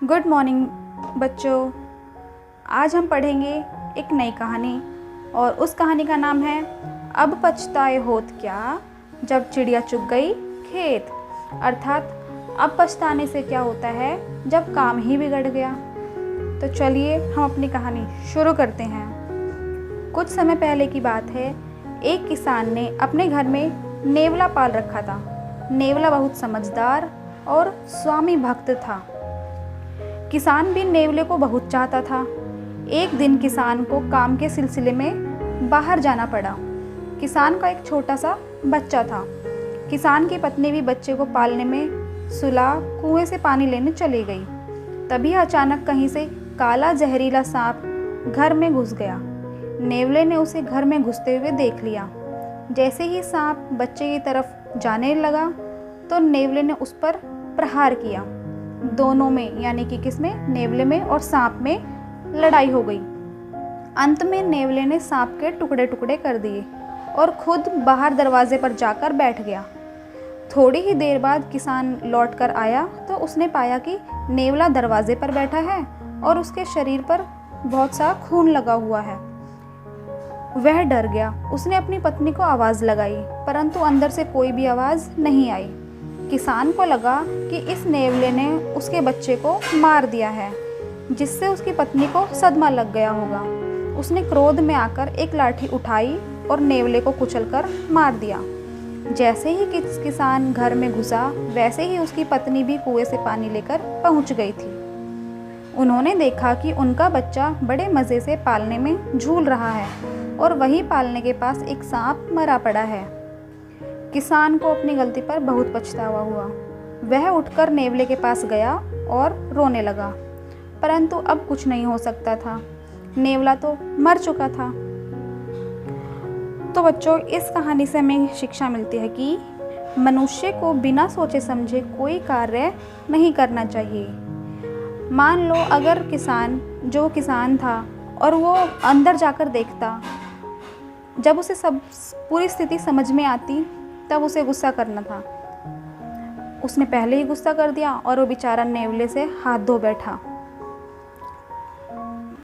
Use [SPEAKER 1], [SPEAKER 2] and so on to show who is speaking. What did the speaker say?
[SPEAKER 1] Good morning बच्चों। आज हम पढ़ेंगे एक नई कहानी और उस कहानी का नाम है अब पछताए होत क्या, जब चिड़िया चुग गई खेत। अर्थात अब पछताने से क्या होता है जब काम ही बिगड़ गया। तो चलिए हम अपनी कहानी शुरू करते हैं। कुछ समय पहले की बात है। एक किसान ने अपने घर में नेवला पाल रखा था। नेवला बहुत समझदार और स्वामी भक्त था। किसान भी नेवले को बहुत चाहता था। एक दिन किसान को काम के सिलसिले में बाहर जाना पड़ा। किसान का एक छोटा सा बच्चा था। किसान की पत्नी भी बच्चे को पालने में सुला कुएं से पानी लेने चली गई। तभी अचानक कहीं से काला जहरीला सांप घर में घुस गया। नेवले ने उसे घर में घुसते हुए देख लिया। जैसे ही सांप बच्चे की तरफ जाने लगा तो नेवले ने उस पर प्रहार किया। दोनों में यानी कि किसमें, नेवले में और सांप में लड़ाई हो गई। अंत में नेवले ने सांप के टुकड़े टुकड़े कर दिए और खुद बाहर दरवाजे पर जाकर बैठ गया। थोड़ी ही देर बाद किसान लौट कर आया तो उसने पाया कि नेवला दरवाजे पर बैठा है और उसके शरीर पर बहुत सा खून लगा हुआ है। वह डर गया। उसने अपनी पत्नी को आवाज़ लगाई परंतु अंदर से कोई भी आवाज़ नहीं आई। किसान को लगा कि इस नेवले ने उसके बच्चे को मार दिया है, जिससे उसकी पत्नी को सदमा लग गया होगा। उसने क्रोध में आकर एक लाठी उठाई और नेवले को कुचलकर मार दिया। जैसे ही किसान घर में घुसा वैसे ही उसकी पत्नी भी कुएं से पानी लेकर पहुंच गई थी। उन्होंने देखा कि उनका बच्चा बड़े मज़े से पालने में झूल रहा है और वही पालने के पास एक सांप मरा पड़ा है। किसान को अपनी गलती पर बहुत पछतावा हुआ। वह उठकर नेवले के पास गया और रोने लगा, परंतु अब कुछ नहीं हो सकता था। नेवला तो मर चुका था। तो बच्चों, इस कहानी से हमें शिक्षा मिलती है कि मनुष्य को बिना सोचे समझे कोई कार्य नहीं करना चाहिए। मान लो अगर जो किसान था और वो अंदर जाकर देखता, जब उसे सब पूरी स्थिति समझ में आती तब उसे गुस्सा करना था। उसने पहले ही गुस्सा कर दिया और वो बेचारा नेवले से हाथ धो बैठा।